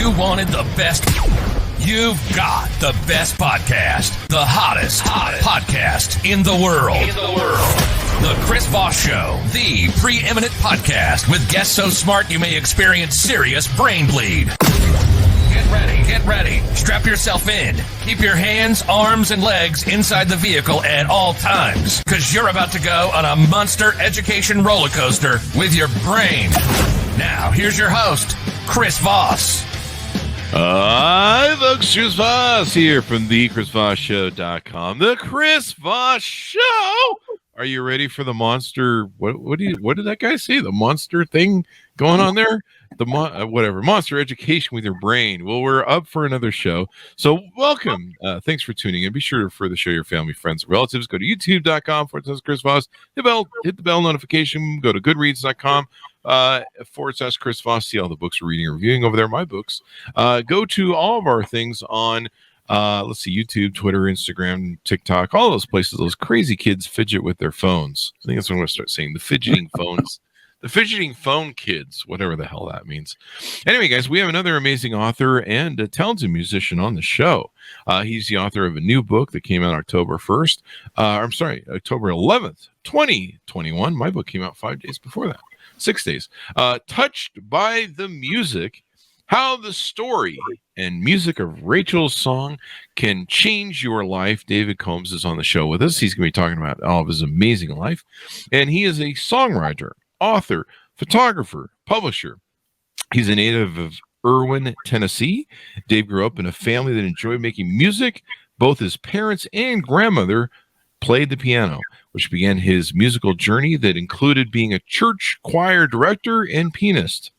You wanted the best. You've got the best podcast, the hottest podcast in the world. The Chris Voss Show, the preeminent podcast with guests so smart you may experience serious brain bleed. Get ready. Strap yourself in. Keep your hands, arms, and legs inside the vehicle at all times, because you're about to go on a monster education roller coaster with your brain. Now, here's your host, Chris Voss. Hi, folks. Chris Voss here from the ChrisVossShow.com. The Chris Voss Show. Are you ready for the monster? What did that guy say? The monster thing going on there? Monster education with your brain. Well, we're up for another show. So welcome. Thanks for tuning in. Be sure to refer the show to your family, friends, and relatives. Go to youtube.com/Chris Voss. Hit the bell notification. Go to goodreads.com. /Chris Voss. See all the books we're reading and reviewing over there. My books. Go to all of our things on YouTube, Twitter, Instagram, TikTok, all those places. Those crazy kids fidget with their phones. I think that's what I'm going to start saying. The fidgeting phones. The fidgeting phone kids, whatever the hell that means. Anyway, guys, we have another amazing author and a talented musician on the show. He's the author of a new book that came out October 11th, 2021. My book came out 5 days before that. 6 days. Touched by the Music, How the Story and Music of Rachel's Song Can Change Your Life. David Combs is on the show with us. He's going to be talking about all of his amazing life. And he is a songwriter, author, photographer, publisher. He's a native of Irwin, Tennessee. Dave grew up in a family that enjoyed making music. Both his parents and grandmother played the piano, which began his musical journey that included being a church choir director and pianist.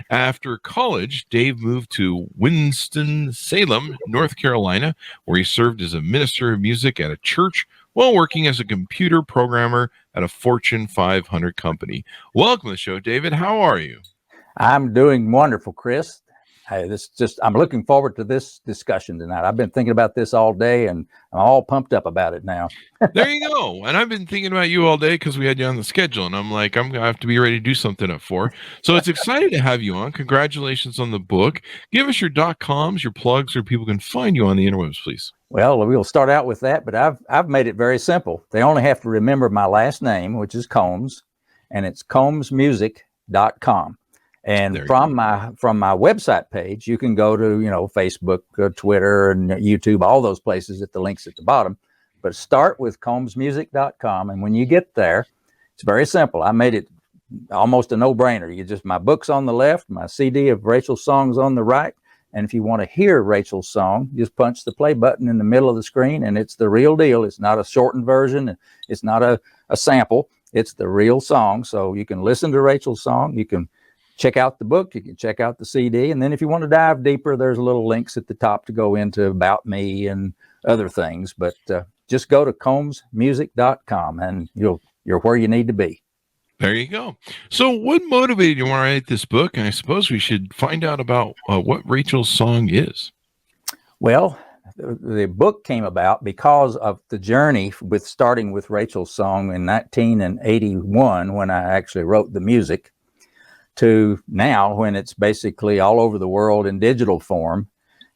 After college, Dave moved to Winston-Salem, North Carolina, where he served as a minister of music at a church while working as a computer programmer at a Fortune 500 company. Welcome to the show, David. How are you? I'm doing wonderful, Chris. I'm looking forward to this discussion tonight. I've been thinking about this all day, and I'm all pumped up about it now. There you go. And I've been thinking about you all day because we had you on the schedule, and I'm like, I'm going to have to be ready to do something at 4. So it's exciting to have you on. Congratulations on the book. Give us your .coms, your plugs, so people can find you on the interwebs, please. Well, we'll start out with that, but I've made it very simple. They only have to remember my last name, which is Combs, and it's combsmusic.com. And from my website page, you can go to, Facebook, Twitter, and YouTube, all those places at the links at the bottom. But start with combsmusic.com. And when you get there, it's very simple. I made it almost a no-brainer. My book's on the left, my CD of Rachel's songs on the right. And if you want to hear Rachel's song, just punch the play button in the middle of the screen, and it's the real deal. It's not a shortened version. It's not a sample. It's the real song. So you can listen to Rachel's song. You can check out the book. You can check out the CD. And then if you want to dive deeper, there's little links at the top to go into about me and other things. But just go to combsmusic.com and you're where you need to be. There you go. So what motivated you to write this book? And I suppose we should find out about what Rachel's Song is. Well, the book came about because of the journey starting with Rachel's Song in 1981, when I actually wrote the music, to now when it's basically all over the world in digital form.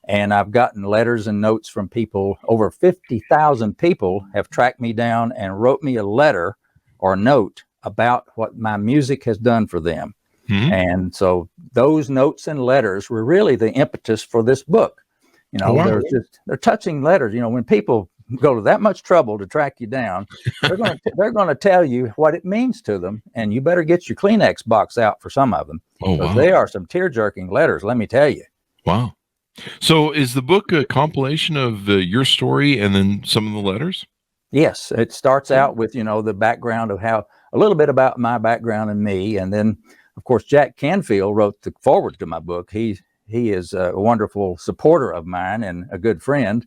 And I've gotten letters and notes from people. Over 50,000 people have tracked me down and wrote me a letter or note about what my music has done for them. Mm-hmm. And so those notes and letters were really the impetus for this book. They're touching letters. When people go to that much trouble to track you down, they're going to tell you what it means to them, and you better get your Kleenex box out for some of them. Because they are some tear-jerking letters, let me tell you. Wow. So is the book a compilation of your story and then some of the letters? Yes, it starts out with, the background of a little bit about my background and me. And then, of course, Jack Canfield wrote the foreword to my book. He is a wonderful supporter of mine and a good friend.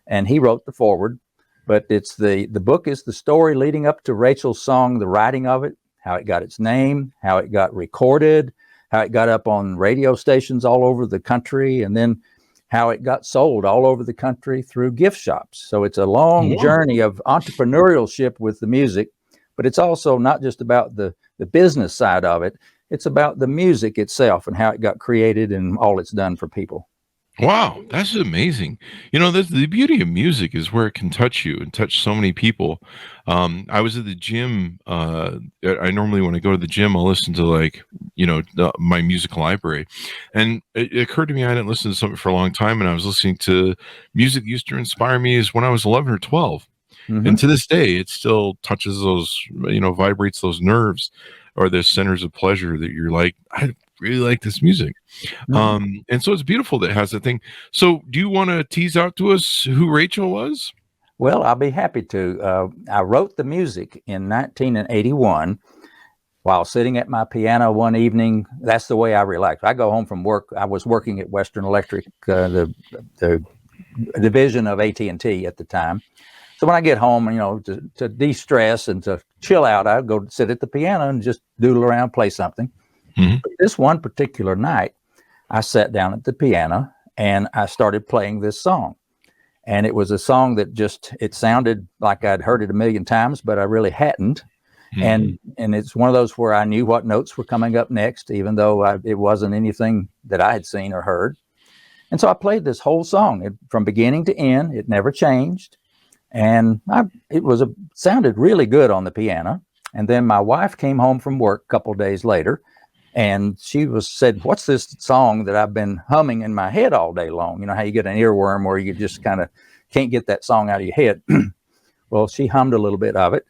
And he wrote the foreword. But it's the book is the story leading up to Rachel's Song, the writing of it, how it got its name, how it got recorded, how it got up on radio stations all over the country, and then how it got sold all over the country through gift shops. So it's a long journey of entrepreneurship with the music, but it's also not just about the business side of it. It's about the music itself and how it got created and all it's done for people. Wow, that's amazing. The beauty of music is where it can touch you and touch so many people. I was at the gym. I normally, when I go to the gym, I'll listen to my music library. And it occurred to me I didn't listen to something for a long time, and I was listening to music that used to inspire me as when I was 11 or 12. Mm-hmm. And to this day, it still touches those, vibrates those nerves or the centers of pleasure that you're like, I really like this music. Mm-hmm. And so it's beautiful that it has that thing. So do you want to tease out to us who Rachel was? Well, I'll be happy to. I wrote the music in 1981 while sitting at my piano one evening. That's the way I relax. I go home from work. I was working at Western Electric, the division of AT&T at the time. So when I get home, to de-stress and to chill out, I'd go sit at the piano and just doodle around, play something. Mm-hmm. But this one particular night, I sat down at the piano and I started playing this song. And it was a song that it sounded like I'd heard it a million times, but I really hadn't. Mm-hmm. And it's one of those where I knew what notes were coming up next, even though it wasn't anything that I had seen or heard. And so I played this whole song from beginning to end. It never changed. And it sounded really good on the piano. And then my wife came home from work a couple of days later, and she said, "What's this song that I've been humming in my head all day long?" You know how you get an earworm where you just kind of can't get that song out of your head. Well, she hummed a little bit of it.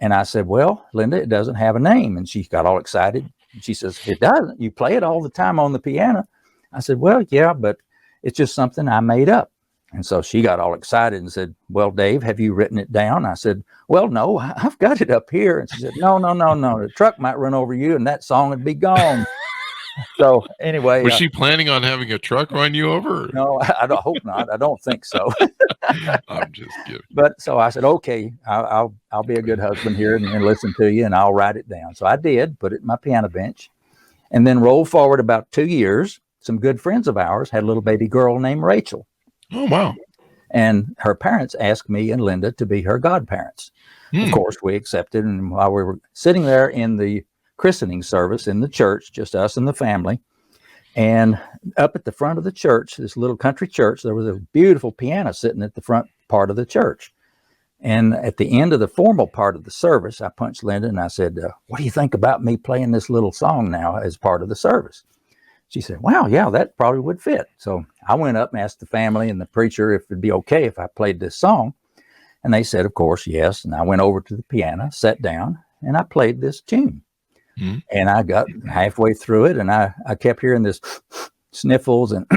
And I said, "Well, Linda, it doesn't have a name." And she got all excited. She says, "It doesn't. You play it all the time on the piano." I said, "Well, yeah, but it's just something I made up." And so she got all excited and said, "Well, Dave, have you written it down?" I said, "Well, no, I've got it up here." And she said, No. The truck might run over you and that song would be gone." So anyway. Was she planning on having a truck run you over? No, I hope not. I don't think so. I'm just kidding. But so I said, "Okay, I'll be a good husband here and listen to you and I'll write it down." So I did, put it in my piano bench, and then roll forward about 2 years. Some good friends of ours had a little baby girl named Rachel. Oh, wow. And her parents asked me and Linda to be her godparents. Of course, we accepted. And while we were sitting there in the christening service in the church, just us and the family, and up at the front of the church, this little country church, there was a beautiful piano sitting at the front part of the church. And at the end of the formal part of the service, I punched Linda and I said, "What do you think about me playing this little song now as part of the service?" She said, "Wow, yeah, that probably would fit." So I went up and asked the family and the preacher if it'd be okay if I played this song. And they said, of course, yes. And I went over to the piano, sat down, and I played this tune. Mm-hmm. And I got halfway through it, and I kept hearing this sniffles and,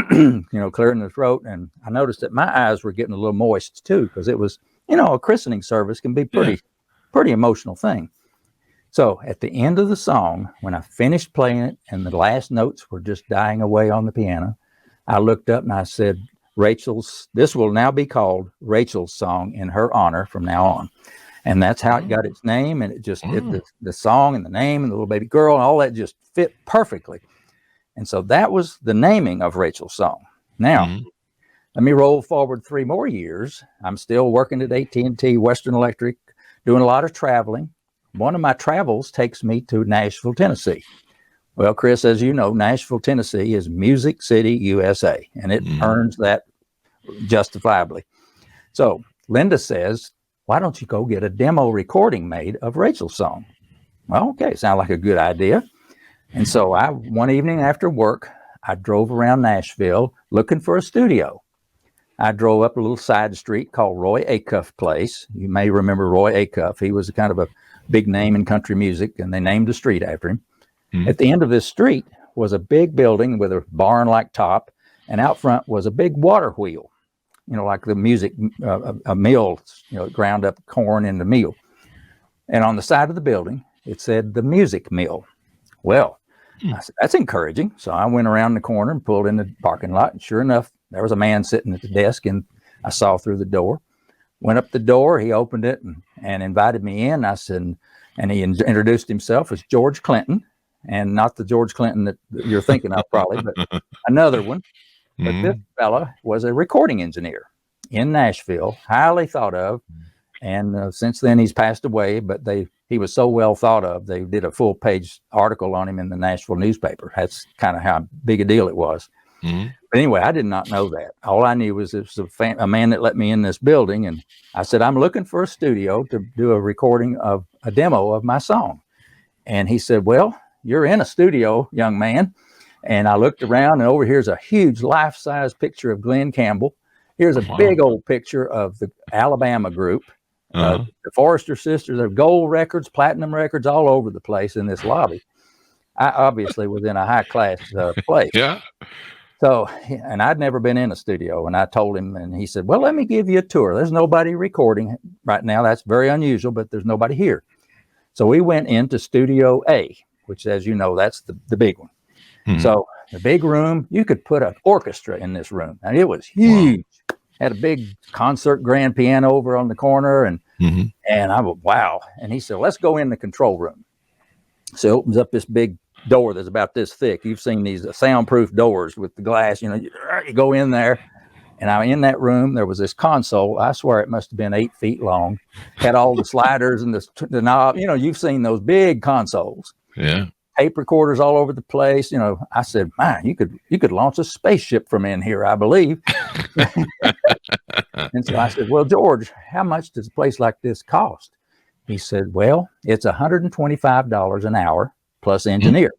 clearing the throat. And I noticed that my eyes were getting a little moist, too, because it was, a christening service can be pretty emotional thing. So at the end of the song, when I finished playing it and the last notes were just dying away on the piano, I looked up and I said, "This will now be called Rachel's song in her honor from now on." And that's how it got its name. And it just the song and the name and the little baby girl and all that just fit perfectly. And so that was the naming of Rachel's song. Now, let me roll forward 3 more years. I'm still working at AT&T, Western Electric, doing a lot of traveling. One of my travels takes me to Nashville, Tennessee. Well, Chris, as you know, Nashville, Tennessee is Music City, USA, and it earns that justifiably. So Linda says, "Why don't you go get a demo recording made of Rachel's song?" Well, okay, sounds like a good idea. And so one evening after work, I drove around Nashville looking for a studio. I drove up a little side street called Roy Acuff Place. You may remember Roy Acuff. He was kind of a big name in country music, and they named the street after him. At the end of this street was a big building with a barn-like top, and out front was a big water wheel, like the music, a mill, ground up corn in the mill. And on the side of the building, it said the music mill. Well, I said, that's encouraging. So I went around the corner and pulled in the parking lot, and sure enough, there was a man sitting at the desk, and I saw through the door. Went up the door, he opened it and invited me in. I said, and he introduced himself as George Clinton, and not the George Clinton that you're thinking of probably, but another one. But this fella was a recording engineer in Nashville, highly thought of. And since then he's passed away, but they he was so well thought of. They did a full page article on him in the Nashville newspaper. That's kind of how big a deal it was. Mm-hmm. But anyway, I did not know that. All I knew was it was a man that let me in this building. And I said, I'm looking for a studio to do a recording of a demo of my song. And he said, well, you're in a studio, young man. And I looked around, and over here's a huge life-size picture of Glenn Campbell. Here's a big old picture of the Alabama group. The Forrester sisters have gold records, platinum records all over the place in this lobby. I obviously was in a high-class place. Yeah. So, and I'd never been in a studio, and I told him, and he said, well, let me give you a tour. There's nobody recording right now. That's very unusual, but there's nobody here. So we went into Studio A, which, as you know, that's the big one. Mm-hmm. So the big room, you could put an orchestra in this room, and it was huge. Wow. Had a big concert grand piano over on the corner, and I went, wow. And he said, let's go in the control room. So it opens up this big door that's about this thick. You've seen these soundproof doors with the glass, you go in there, and I'm in that room. There was this console. I swear it must have been 8 feet long. Had all the sliders and the knob. You've seen those big consoles. Yeah. Tape recorders all over the place. I said, man, you could launch a spaceship from in here, I believe. And so I said, well, George, how much does a place like this cost? He said, well, it's $125 an hour plus engineer.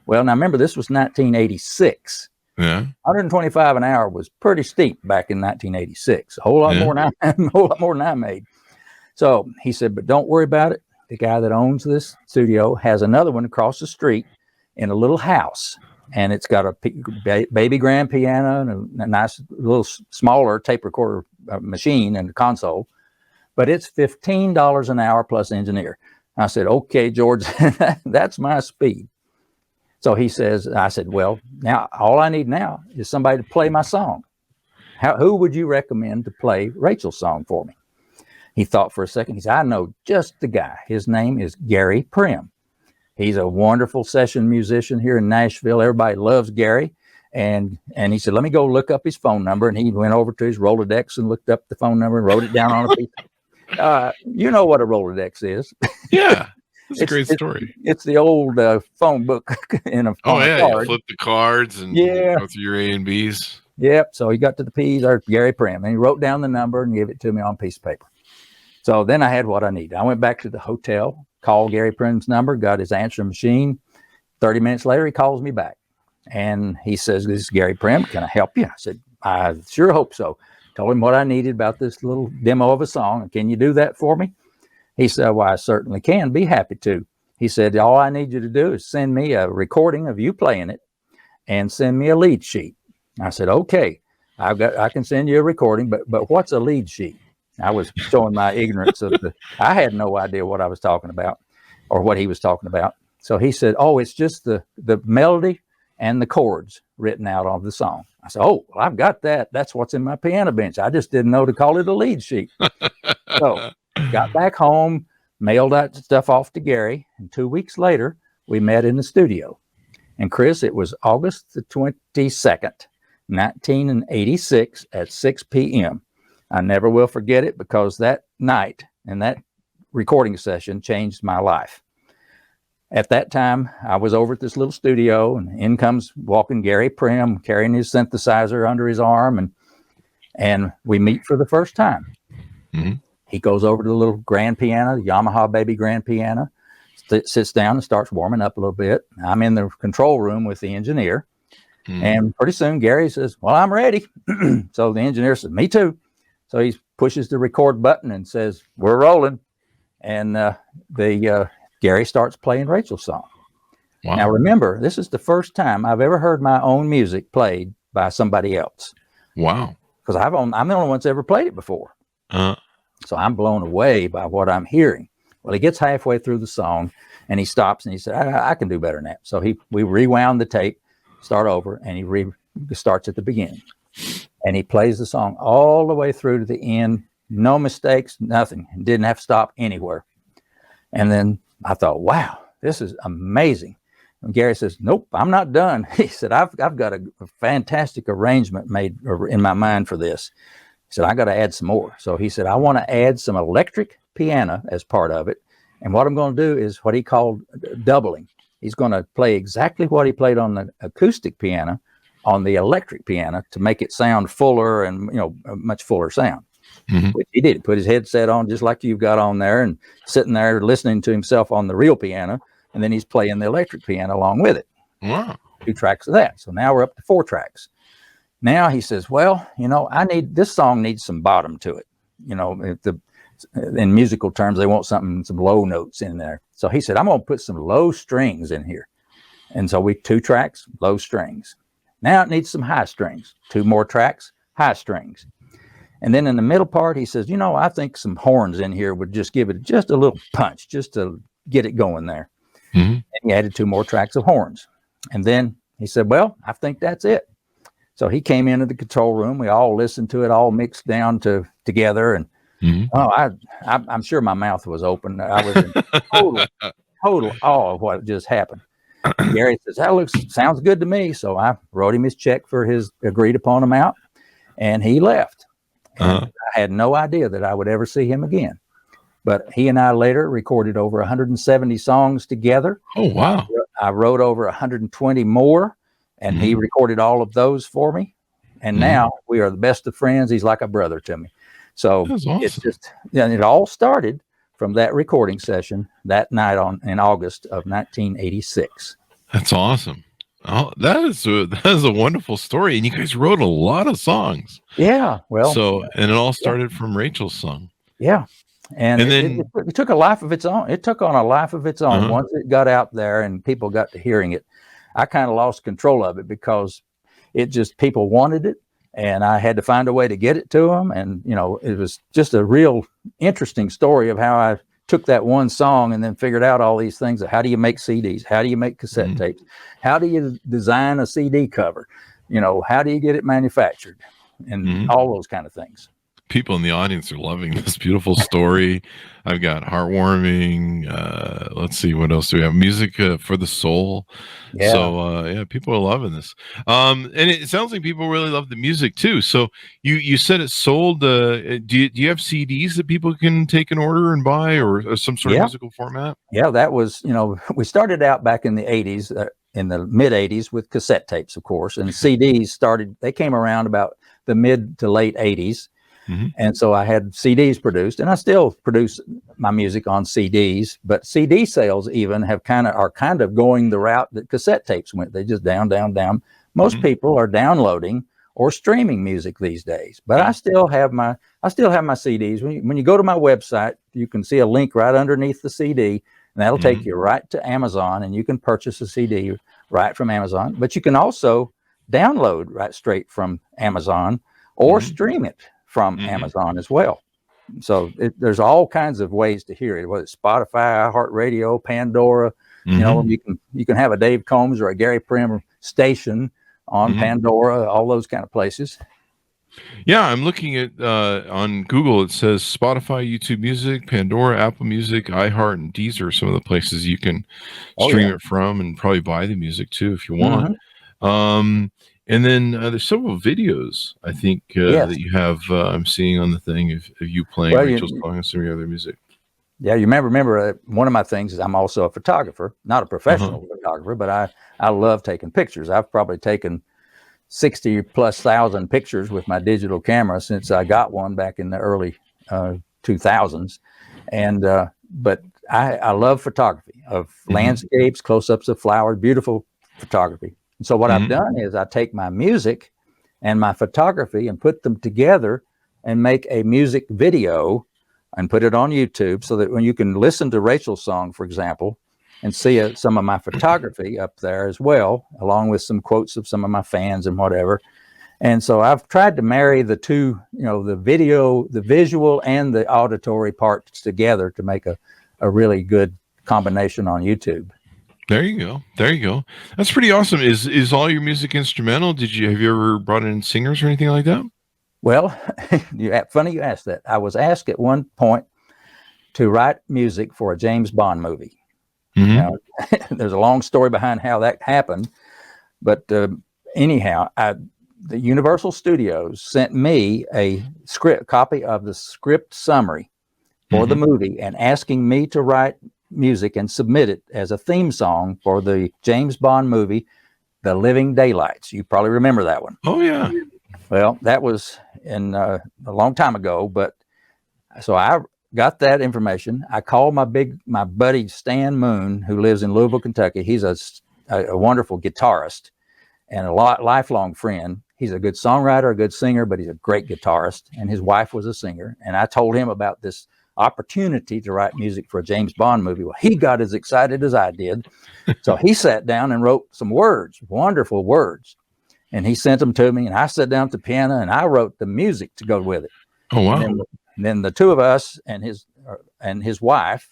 Well, now remember, this was 1986. Yeah. 125 an hour was pretty steep back in 1986. A whole lot more than I made. So he said, but don't worry about it. The guy that owns this studio has another one across the street in a little house, and it's got a baby grand piano and a nice little smaller tape recorder machine and a console, but it's $15 an hour plus engineer. I said, okay, George, that's my speed. So he says, I said, well, now all I need now is somebody to play my song. Who would you recommend to play Rachel's song for me? He thought for a second. He said, I know just the guy. His name is Gary Prim. He's a wonderful session musician here in Nashville. Everybody loves Gary. And he said, let me go look up his phone number. And he went over to his Rolodex and looked up the phone number and wrote it down on a piece. You know what a Rolodex is. Yeah. It's a great story. It's the old phone book in a phone card. You flip the cards and go through your A and B's. Yep. So he got to the P's, or Gary Prim, and he wrote down the number and gave it to me on a piece of paper. So then I had what I needed. I went back to the hotel, called Gary Prim's number, got his answering machine. 30 minutes later, he calls me back. And he says, this is Gary Prim. Can I help you? I said, I sure hope so. Told him what I needed about this little demo of a song. Can you do that for me? He said, well, I certainly can. Be happy to. He said, all I need you to do is send me a recording of you playing it and send me a lead sheet. I said, okay, I can send you a recording, but what's a lead sheet? I was showing my ignorance I had no idea what I was talking about or what he was talking about. So he said, oh, it's just the melody and the chords written out on the song. I said, oh, well, I've got that. That's what's in my piano bench. I just didn't know to call it a lead sheet. So got back home, mailed that stuff off to Gary. And 2 weeks later, we met in the studio. And Chris, it was August the 22nd, 1986 at 6 p.m. I never will forget it because that night and that recording session changed my life. At that time, I was over at this little studio, and in comes walking Gary Prim, carrying his synthesizer under his arm, and we meet for the first time. Mm-hmm. He goes over to the little grand piano, the Yamaha baby grand piano, sits down and starts warming up a little bit. I'm in the control room with the engineer, and pretty soon Gary says, well, I'm ready. So the engineer says, me too. So he pushes the record button and says, we're rolling. And Gary starts playing Rachel's song. Wow. Now, remember, this is the first time I've ever heard my own music played by somebody else. Wow. Because I'm the only one that's ever played it before. So I'm blown away by what I'm hearing. Well, he gets halfway through the song, and he stops, and he said, I can do better than that. So we rewound the tape, start over, and he starts at the beginning. And he plays the song all the way through to the end. No mistakes, nothing. Didn't have to stop anywhere. And then I thought, wow, this is amazing. And Gary says, nope, I'm not done. He said, I've got a fantastic arrangement made in my mind for this. He said, I got to add some more. So he said, I want to add some electric piano as part of it. And what I'm going to do is what he called doubling. He's going to play exactly what he played on the acoustic piano on the electric piano to make it sound fuller and, a much fuller sound. Mm-hmm. Which he did. He put his headset on just like you've got on there and sitting there listening to himself on the real piano. And then he's playing the electric piano along with it. Wow. 2 tracks of that. So now we're up to 4 tracks. Now he says, well, this song needs some bottom to it. In musical terms, they want some low notes in there. So he said, I'm going to put some low strings in here. And so 2 tracks, low strings. Now it needs some high strings. 2 more tracks, high strings. And then in the middle part, he says, I think some horns in here would just give it just a little punch, just to get it going there. Mm-hmm. And he added 2 more tracks of horns. And then he said, well, I think that's it. So he came into the control room. We all listened to it, all mixed down together. And I'm sure my mouth was open. I was in total awe of what just happened. And Gary says, that sounds good to me. So I wrote him his check for his agreed upon amount, and he left. And I had no idea that I would ever see him again. But he and I later recorded over 170 songs together. Oh, wow. I wrote over 120 more, and he recorded all of those for me. And now we are the best of friends. He's like a brother to me. So awesome. It's just, it all started from that recording session that night in August of 1986. That's awesome. Oh, that is a wonderful story. And you guys wrote a lot of songs. Yeah. Well, and it all started from Rachel's song. Yeah. And then it took a life of its own. It took on a life of its own. Once it got out there and people got to hearing it, I kind of lost control of it because people wanted it, and I had to find a way to get it to them. And, it was just a real interesting story of how I took that one song and then figured out all these things. How do you make CDs? How do you make cassette tapes? How do you design a CD cover? How do you get it manufactured? And all those kind of things. People in the audience are loving this beautiful story. I've got heartwarming. Let's see, what else do we have? Music for the soul. Yeah. So people are loving this. And it sounds like people really love the music too. So you said it sold. Do you have CDs that people can take an order and buy, or some sort of musical format? Yeah, that was, we started out back in the 80s, in the mid 80s with cassette tapes, of course, and CDs they came around about the mid to late 80s. And so I had CDs produced, and I still produce my music on CDs, but CD sales even are kind of going the route that cassette tapes went. They just down. Most people are downloading or streaming music these days, but I still have my CDs. When you go to my website, you can see a link right underneath the CD, and that'll take you right to Amazon, and you can purchase a CD right from Amazon, but you can also download right straight from Amazon or stream it from Amazon as well. So there's all kinds of ways to hear it, whether it's Spotify, iHeartRadio, Pandora. You can have a Dave Combs or a Gary Prim station on Pandora, all those kind of places. Yeah, I'm looking at on Google. It says Spotify, YouTube Music, Pandora, Apple Music, iHeart, and Deezer are some of the places you can stream it from, and probably buy the music too if you want. And then there's several videos, I think, that you have, I'm seeing on the thing of you playing Rachel's song and some of your other music. Yeah, you remember one of my things is I'm also a photographer, not a professional photographer, but I love taking pictures. I've probably taken 60,000+ pictures with my digital camera since I got one back in the early 2000s. And but I love photography of landscapes, close-ups of flowers, beautiful photography. And so what I've done is I take my music and my photography and put them together and make a music video and put it on YouTube, so that when you can listen to Rachel's song, for example, and see some of my photography up there as well, along with some quotes of some of my fans and whatever. And so I've tried to marry the two, the video, the visual and the auditory parts together to make a really good combination on YouTube. There you go. That's pretty awesome. Is all your music instrumental? Have you ever brought in singers or anything like that? Well, funny you asked that. I was asked at one point to write music for a James Bond movie. Now, there's a long story behind how that happened, but anyhow, the Universal Studios sent me a copy of the script summary for the movie and asking me to write music and submit it as a theme song for the James Bond movie, The Living Daylights. You probably remember that one. Oh, yeah. Well, that was in a long time ago, but so I got that information. I called my buddy Stan Moon, who lives in Louisville, Kentucky. He's a wonderful guitarist and a lifelong friend. He's a good songwriter, a good singer, but he's a great guitarist. And his wife was a singer. And I told him about this opportunity to write music for a James Bond movie. Well, he got as excited as I did. So he sat down and wrote some words, wonderful words. And he sent them to me. And I sat down at the piano and I wrote the music to go with it. Oh, wow. And then the two of us and his wife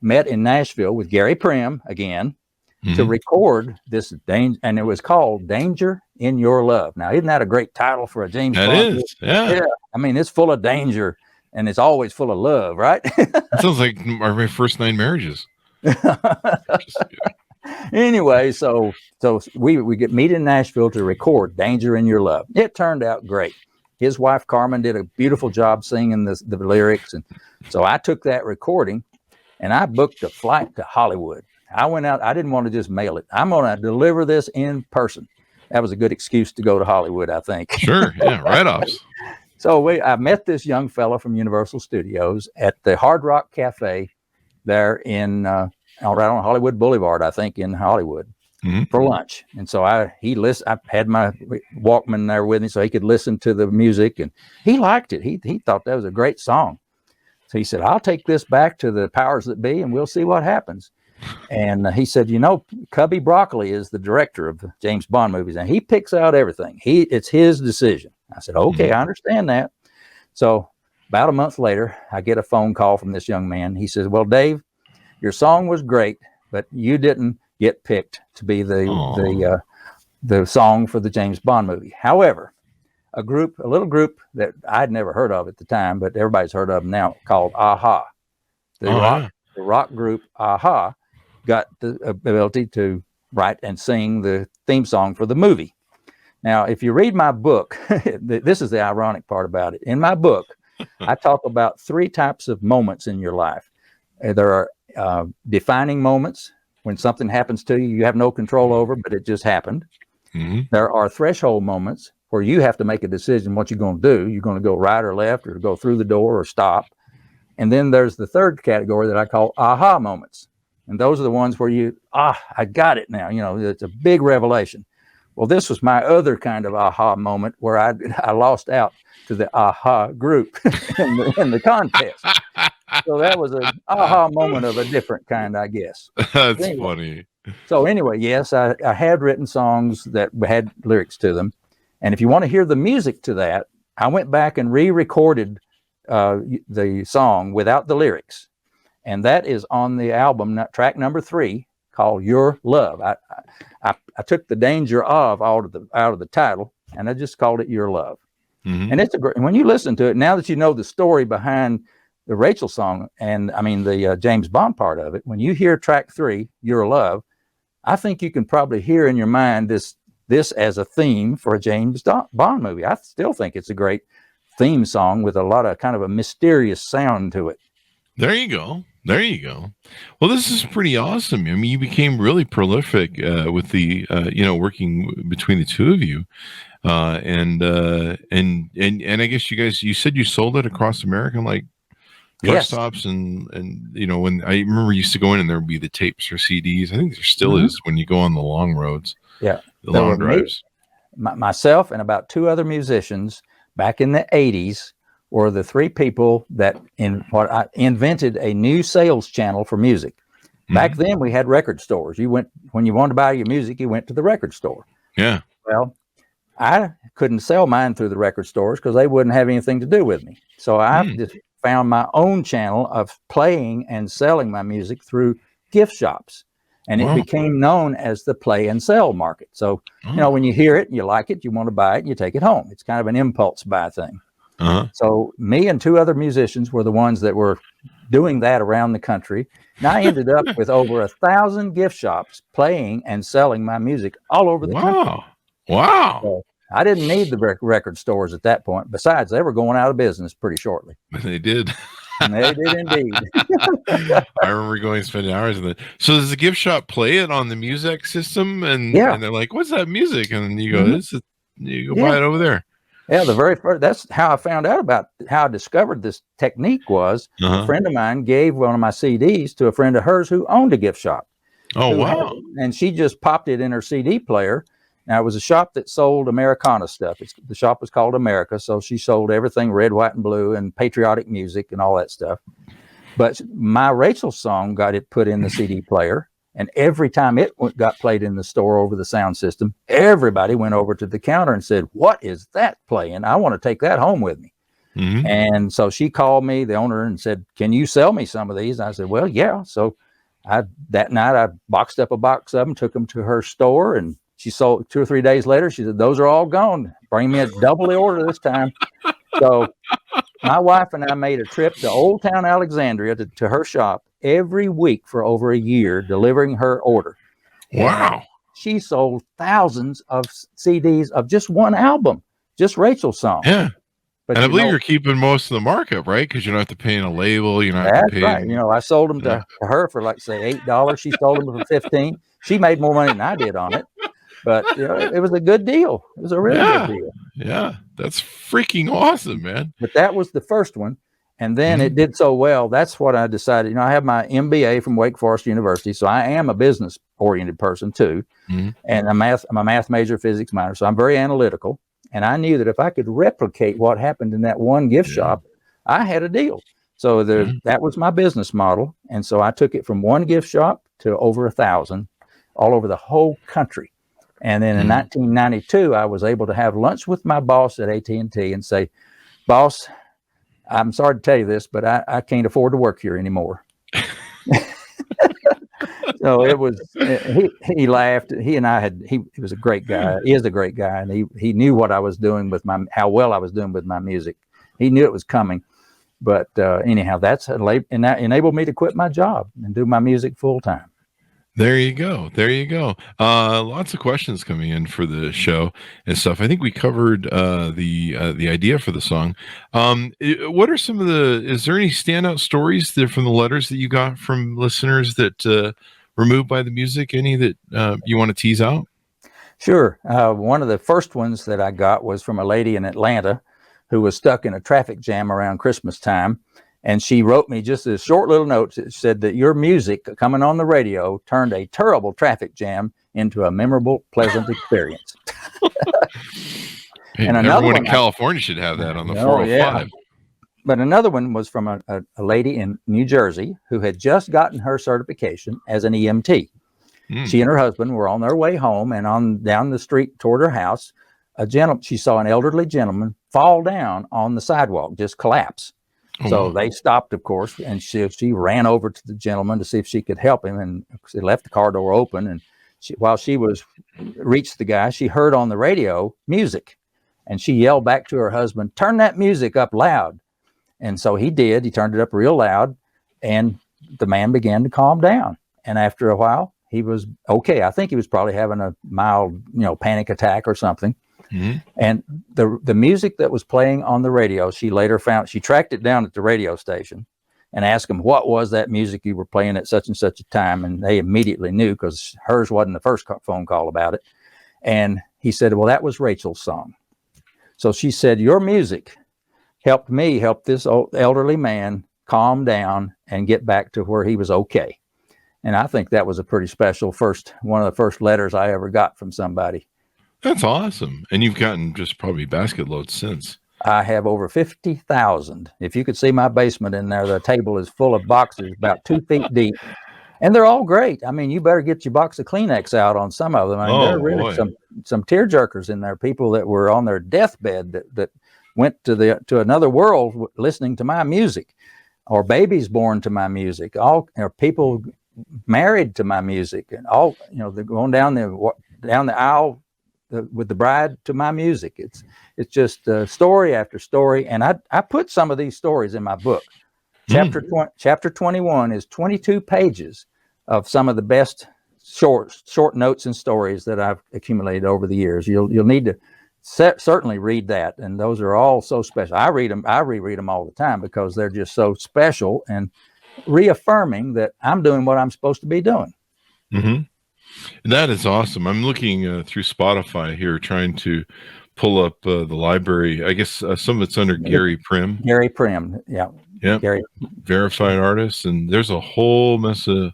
met in Nashville with Gary Prim again to record this and it was called Danger in Your Love. Now, isn't that a great title for a James Bond? That is, yeah. I mean, it's full of danger and it's always full of love, right? That sounds like my first 9 marriages. Anyway, so we meet in Nashville to record Danger in Your Love. It turned out great. His wife Carmen did a beautiful job singing the lyrics, and so I took that recording and I booked a flight to Hollywood. I went out. I didn't want to just mail it. I'm going to deliver this in person. That was a good excuse to go to Hollywood, I think. Sure, yeah, write-offs. So I met this young fellow from Universal Studios at the Hard Rock Cafe there in right on Hollywood Boulevard, I think, in Hollywood. For lunch. And so I had my Walkman there with me so he could listen to the music, and he liked it. He thought that was a great song. So he said, I'll take this back to the powers that be and we'll see what happens. And he said, Cubby Broccoli is the director of the James Bond movies and he picks out everything. It's his decision. I said, okay, I understand that. So about a month later, I get a phone call from this young man. He says, well, Dave, your song was great, but you didn't get picked to be the song for the James Bond movie. However, a little group that I'd never heard of at the time, but everybody's heard of them now, called Aha. The rock group Aha got the ability to write and sing the theme song for the movie. Now, if you read my book, this is the ironic part about it. In my book, I talk about 3 types of moments in your life. There are defining moments, when something happens to you, you have no control over, but it just happened. There are threshold moments where you have to make a decision what you're going to do. You're going to go right or left or go through the door or stop. And then there's the third category that I call aha moments. And those are the ones where I got it now. It's a big revelation. Well, this was my other kind of aha moment where I lost out to the aha group in the contest. So that was an aha moment of a different kind, I guess. That's funny. So anyway, yes, I had written songs that had lyrics to them. And if you want to hear the music to that, I went back and re-recorded the song without the lyrics. And that is on the album, track number 3, called Your Love. I took the danger of out of the title, and I just called it Your Love. And it's when you listen to it, now that you know the story behind the Rachel song, and I mean the James Bond part of it, when you hear track 3, Your Love, I think you can probably hear in your mind this as a theme for a James Bond movie. I still think it's a great theme song with a lot of kind of a mysterious sound to it. There you go. Well, this is pretty awesome. I mean, you became really prolific with the working between the two of you, and I guess you said you sold it across America, like truck stops and when I remember you used to go in and there would be the tapes or CDs. I think there still is when you go on the long roads. Yeah, the long drives. Myself and about 2 other musicians back in the 80s. Were the 3 people that invented a new sales channel for music. Back then, we had record stores. When you wanted to buy your music, you went to the record store. Yeah. Well, I couldn't sell mine through the record stores because they wouldn't have anything to do with me. So I just found my own channel of playing and selling my music through gift shops. And it became known as the play and sell market. So, when you hear it and you like it, you want to buy it and you take it home. It's kind of an impulse buy thing. So me and 2 other musicians were the ones that were doing that around the country. And I ended up with over 1,000 gift shops playing and selling my music all over the country. Wow. So I didn't need the record stores at that point. Besides, they were going out of business pretty shortly. They did. They did indeed. I remember going and spending hours in it. So does the gift shop play it on the music system? And they're like, what's that music? And you go, you go buy it over there. Yeah, the very first, that's how I found out about how I discovered this technique was a friend of mine gave one of my CDs to a friend of hers who owned a gift shop. Oh, wow. And she just popped it in her CD player. Now, it was a shop that sold Americana stuff. The shop was called America. So she sold everything red, white, and blue and patriotic music and all that stuff. But my Rachel song got it put in the CD player. And every time it got played in the store over the sound system, everybody went over to the counter and said, "What is that playing? I want to take that home with me." Mm-hmm. And so she called me, the owner, and said, "Can you sell me some of these?" And I said, "Well, yeah." So that night I boxed up a box of them, took them to her store, and she sold 2 or 3 days later. She said, "Those are all gone. Bring me a double the order this time." So my wife and I made a trip to Old Town Alexandria to her shop every week for over a year, delivering her order. Wow. And she sold thousands of CDs of just one album, just Rachel's song. Yeah. But and I believe you're keeping most of the markup, right? Because you don't have to pay in a label. You don't have to pay. Right. I sold them to her for say $8. She sold them for $15. She made more money than I did on it. But it was a good deal. It was a really good deal. Yeah. That's freaking awesome, man. But that was the first one. And then it did so well. That's what I decided. I have my MBA from Wake Forest University. So I am a business oriented person too. Mm-hmm. And I'm a math major, physics minor. So I'm very analytical. And I knew that if I could replicate what happened in that one gift shop, I had a deal. So that was my business model. And so I took it from one gift shop to over 1,000 all over the whole country. And then in 1992, I was able to have lunch with my boss at AT&T and say, "Boss, I'm sorry to tell you this, but I can't afford to work here anymore." So it was, he laughed. He was a great guy. He is a great guy. And he knew what I was doing how well I was doing with my music. He knew it was coming. But anyhow, and that enabled me to quit my job and do my music full time. There you go. Lots of questions coming in for the show and stuff. I think we covered the idea for the song. What are some of is there any standout stories from the letters that you got from listeners that were moved by the music? Any that you want to tease out? Sure. One of the first ones that I got was from a lady in Atlanta who was stuck in a traffic jam around Christmas time. And she wrote me just a short little note that said that your music coming on the radio turned a terrible traffic jam into a memorable, pleasant experience. And everyone in California should have that on the 405. Yeah. But another one was from a lady in New Jersey who had just gotten her certification as an EMT. She and her husband were on their way home, and down the street toward her house, she saw an elderly gentleman fall down on the sidewalk, just collapse. So they stopped, of course, and she ran over to the gentleman to see if she could help him, and she left the car door open. And while she reached the guy, she heard on the radio music, and she yelled back to her husband, "Turn that music up loud." And so he did. He turned it up real loud, and the man began to calm down. And after a while, he was okay. I think he was probably having a mild, panic attack or something. Mm-hmm. And the music that was playing on the radio, she later found, she tracked it down at the radio station and asked them, "What was that music you were playing at such and such a time?" And they immediately knew, because hers wasn't the first phone call about it. And he said, "Well, that was Rachel's song." So she said, "Your music helped me help this old elderly man calm down and get back to where he was okay." And I think that was a pretty special one of the first letters I ever got from somebody. That's awesome. And you've gotten just probably basket loads since. I have over 50,000. If you could see my basement in there, the table is full of boxes about 2 feet deep. And they're all great. I mean, you better get your box of Kleenex out on some of them. I mean, there are really some tear jerkers in there, people that were on their deathbed that went to another world listening to my music, or babies born to my music, people married to my music, and all, they're going down the aisle with the bride to my music. It's just story after story. And I put some of these stories in my book. Chapter 21 is 22 pages of some of the best short notes and stories that I've accumulated over the years. You'll need to certainly read that. And those are all so special. I read them. I reread them all the time because they're just so special and reaffirming that I'm doing what I'm supposed to be doing. Mm-hmm. That is awesome. I'm looking through Spotify here, trying to pull up the library. I guess some of it's under Gary Prim. Gary Prim, yeah. Gary, verified artists, and there's a whole mess of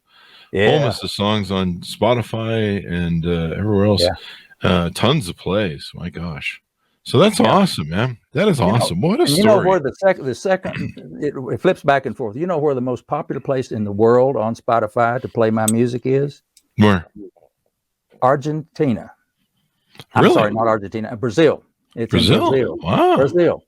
songs on Spotify and everywhere else. Yeah. Tons of plays. My gosh. So that's awesome, man. That is awesome. What a story. You know where the second it flips back and forth. You know where the most popular place in the world on Spotify to play my music is? Where? Argentina. Really? I'm sorry, not Argentina. Brazil. It's Brazil. In Brazil. Wow. Brazil.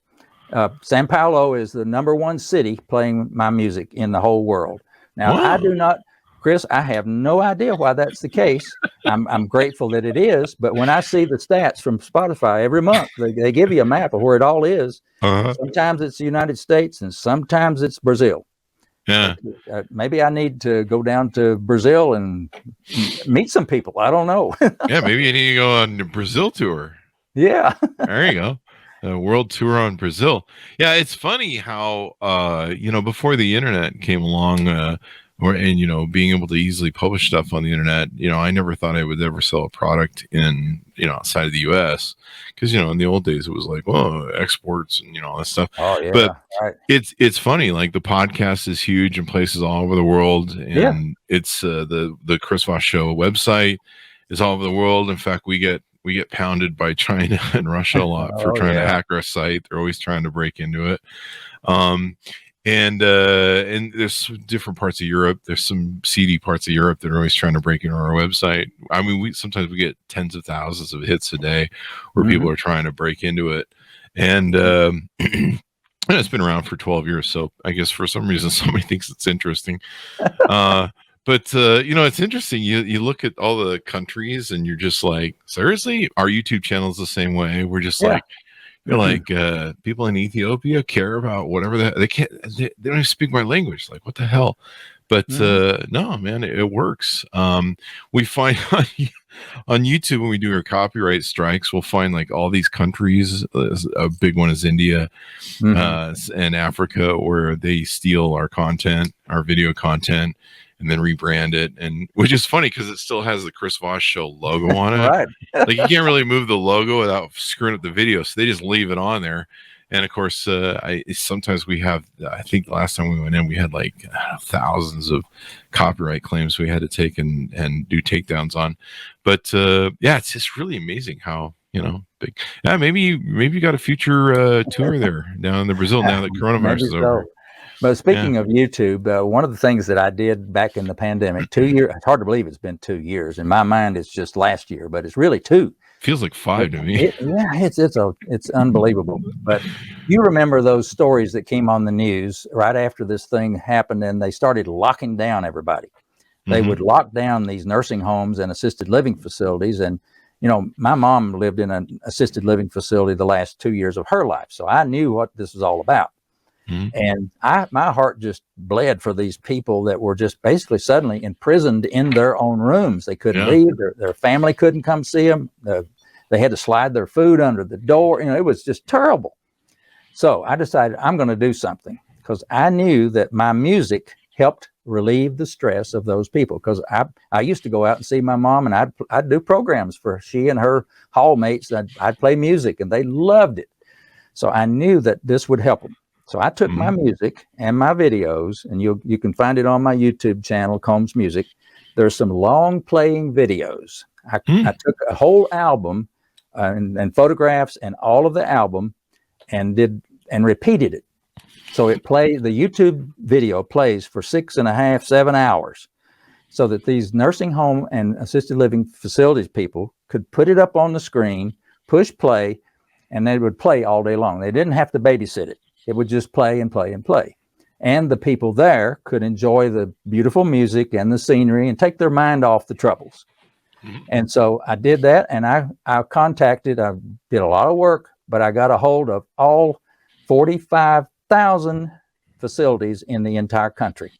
Sao Paulo is the number one city playing my music in the whole world. Now, I do not, Chris, I have no idea why that's the case. I'm grateful that it is. But when I see the stats from Spotify every month, they give you a map of where it all is. Uh-huh. Sometimes it's the United States and sometimes it's Brazil. Yeah. Maybe I need to go down to Brazil and meet some people. I don't know. Yeah, maybe you need to go on the Brazil tour. Yeah. There you go. A world tour on Brazil. Yeah, it's funny how before the internet came along, being able to easily publish stuff on the internet, I never thought I would ever sell a product in outside of the U.S. because in the old days it was like, exports and all that stuff. Oh yeah, but right. It's funny, like the podcast is huge in places all over the world, and it's the Chris Voss Show website is all over the world. In fact, we get pounded by China and Russia a lot for trying to hack our site. They're always trying to break into it. And there's different parts of Europe. There's some seedy parts of Europe that are always trying to break into our website. I mean, sometimes we get tens of thousands of hits a day where people are trying to break into it. And it's been around for 12 years. So I guess for some reason, somebody thinks it's interesting. But it's interesting. You look at all the countries and you're just like, seriously, our YouTube channel is the same way. We're just like, people in Ethiopia care about whatever they can't. They don't even speak my language. Like, what the hell? But no, man, it works. We find on YouTube when we do our copyright strikes, we'll find like all these countries. A big one is India and Africa, where they steal our content, our video content, and then rebrand it, and which is funny because it still has the Chris Voss Show logo on it. Right. Like you can't really move the logo without screwing up the video, so they just leave it on there. And of course, sometimes we have. I think the last time we went in, we had like thousands of copyright claims we had to take and do takedowns on. But it's just really amazing how big. Yeah, maybe you got a future tour there down in Brazil now that coronavirus is over. But speaking of YouTube, one of the things that I did back in the pandemic, 2 years, it's hard to believe it's been 2 years. In my mind, it's just last year, but it's really 2. Feels like 5 to me. It's unbelievable. But you remember those stories that came on the news right after this thing happened, and they started locking down everybody. They would lock down these nursing homes and assisted living facilities. And, my mom lived in an assisted living facility the last 2 years of her life. So I knew what this was all about. And my heart just bled for these people that were just basically suddenly imprisoned in their own rooms. They couldn't leave. Their family couldn't come see them. They had to slide their food under the door. It was just terrible. So I decided I'm going to do something because I knew that my music helped relieve the stress of those people. Because I used to go out and see my mom, and I'd do programs for she and her hallmates. I'd play music, and they loved it. So I knew that this would help them. So I took my music and my videos, and you can find it on my YouTube channel, Combs Music. There's some long playing videos. I took a whole album and photographs and all of the album and repeated it. So the YouTube video plays for 6.5, 7 hours so that these nursing home and assisted living facilities people could put it up on the screen, push play, and they would play all day long. They didn't have to babysit it. It would just play and play and play. And the people there could enjoy the beautiful music and the scenery and take their mind off the troubles. And so I did that, and I did a lot of work, but I got a hold of all 45,000 facilities in the entire country.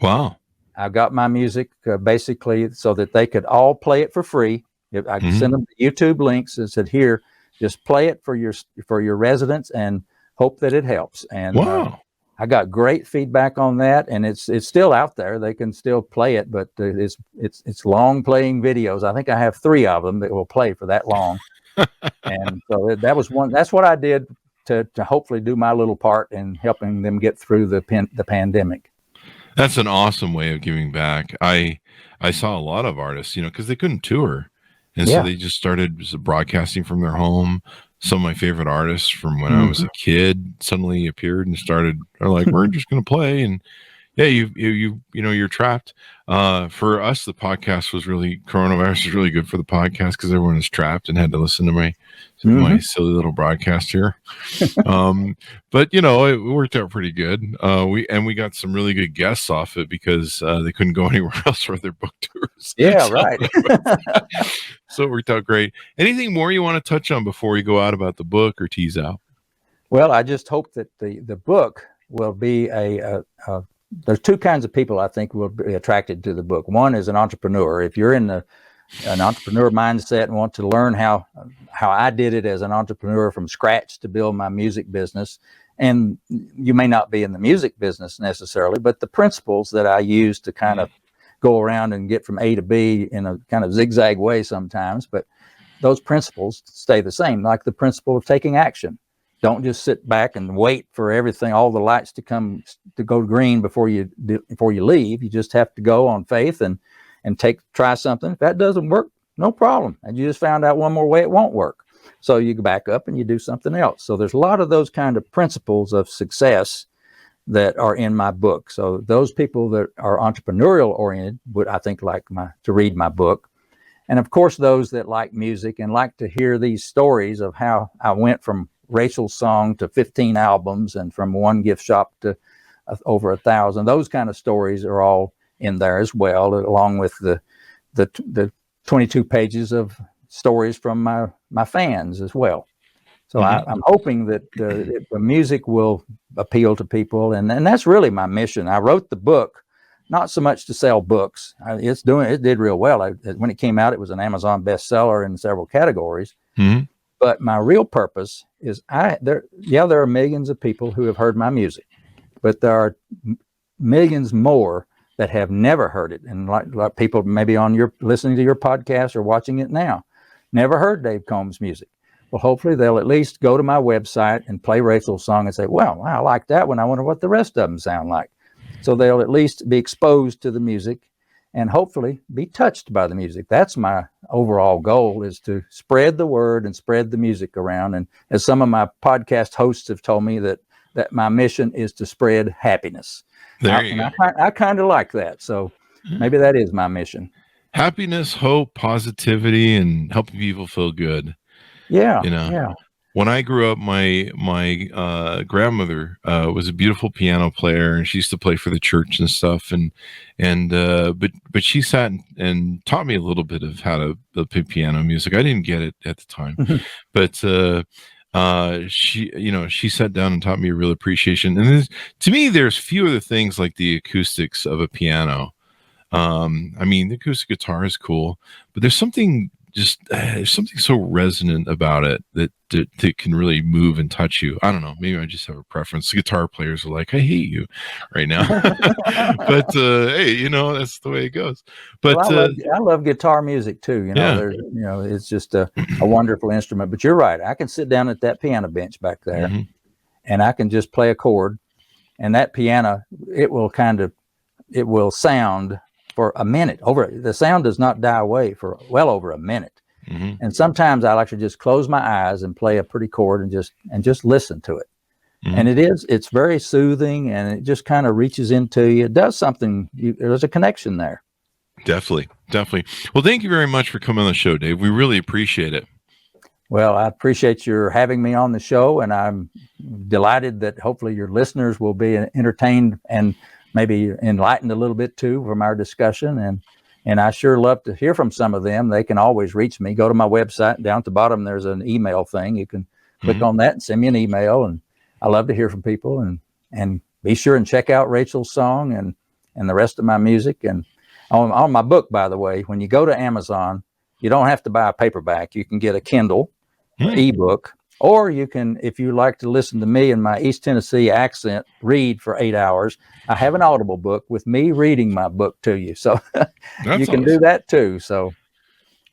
Wow. I got my music basically so that they could all play it for free. I sent them YouTube links and said, here, Just play it for your residents and hope that it helps. And wow. I got great feedback on that, and it's still out there. They can still play it, but it's long playing videos. I think I have 3 of them that will play for that long. And so that was one. That's what I did to hopefully do my little part in helping them get through the pandemic. That's an awesome way of giving back. I saw a lot of artists, because they couldn't tour, and so they just started broadcasting from their home. Some of my favorite artists from when I was a kid suddenly appeared and are like, we're just going to play. And yeah, you're trapped. For us, the podcast coronavirus was really good for the podcast because everyone was trapped and had to listen to my silly little broadcast here. But it worked out pretty good. We got some really good guests off it because they couldn't go anywhere else for their book tours. Yeah, right. So it worked out great. Anything more you want to touch on before we go out about the book or tease out? Well, I just hope that the book will be there's 2 kinds of people I think will be attracted to the book. One is an entrepreneur. If you're in an entrepreneur mindset and want to learn how I did it as an entrepreneur from scratch to build my music business, and you may not be in the music business necessarily, but the principles that I use to kind of go around and get from A to B in a kind of zigzag way sometimes, but those principles stay the same, like the principle of taking action. Don't just sit back and wait for everything, all the lights to go green before you leave. You just have to go on faith and try something. If that doesn't work, no problem. And you just found out one more way it won't work. So you go back up and you do something else. So there's a lot of those kind of principles of success that are in my book. So those people that are entrepreneurial oriented would, I think, like to read my book. And of course, those that like music and like to hear these stories of how I went from Rachel's song to 15 albums and from one gift shop to over 1,000. Those kind of stories are all in there as well, along with the 22 pages of stories from my fans as well. So I'm hoping that the music will appeal to people, and that's really my mission. I wrote the book not so much to sell books. It did real well. When it came out, it was an Amazon bestseller in several categories. Mm-hmm. But my real purpose is there are millions of people who have heard my music, but there are millions more that have never heard it. And like people maybe listening to your podcast or watching it now, never heard Dave Combs' music. Well, hopefully they'll at least go to my website and play Rachel's song and say, well, I like that one. I wonder what the rest of them sound like. So they'll at least be exposed to the music and hopefully be touched by the music. That's my overall goal, is to spread the word and spread the music around. And as some of my podcast hosts have told me, that my mission is to spread happiness. There you go. I kind of like that. So maybe that is my mission. Happiness, hope, positivity, and helping people feel good. Yeah. Yeah. When I grew up, my grandmother was a beautiful piano player, and she used to play for the church and stuff. But she sat and taught me a little bit of how to play piano music. I didn't get it at the time, but she sat down and taught me a real appreciation. And to me, there's few other things like the acoustics of a piano. The acoustic guitar is cool, but there's something so resonant about it that can really move and touch you. I don't know. Maybe I just have a preference. The guitar players are like, I hate you right now. But hey, that's the way it goes. But I love guitar music too. It's just a wonderful instrument. But you're right. I can sit down at that piano bench back there, and I can just play a chord, and that piano, it will sound for a minute. The sound does not die away for well over a minute. Mm-hmm. And sometimes I like to just close my eyes and play a pretty chord and just listen to it. Mm-hmm. And it's very soothing, and it just kind of reaches into you. It does something. There's a connection there. Definitely. Well, thank you very much for coming on the show, Dave. We really appreciate it. Well, I appreciate your having me on the show, and I'm delighted that hopefully your listeners will be entertained and maybe enlightened a little bit too from our discussion. And I sure love to hear from some of them. They can always reach me. Go to my website. Down at the bottom, there's an email thing. You can click on that and send me an email. And I love to hear from people. And be sure and check out Rachel's song and the rest of my music. And on my book, by the way, when you go to Amazon, you don't have to buy a paperback. You can get a Kindle, ebook. Or you can, if you like to listen to me in my East Tennessee accent, read for 8 hours. I have an Audible book with me reading my book to you. So you can do that too. So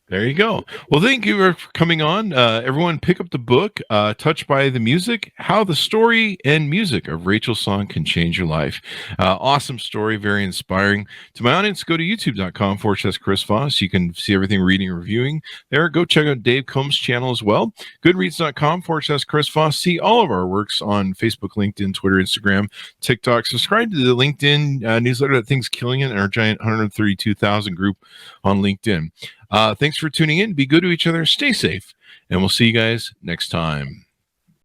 there you go. Well, thank you for coming on. Everyone pick up the book, Touched by the Music, How the Story and Music of Rachel's Song Can Change Your Life. Awesome story, very inspiring. To my audience, go to youtube.com/Chris Voss. You can see everything reading and reviewing there. Go check out Dave Combs' channel as well. Goodreads.com/Chris Voss. See all of our works on Facebook, LinkedIn, Twitter, Instagram, TikTok. Subscribe to the LinkedIn newsletter. That thing's killing it in our giant 132,000 group on LinkedIn. Thanks for tuning in. Be good to each other. Stay safe. And we'll see you guys next time.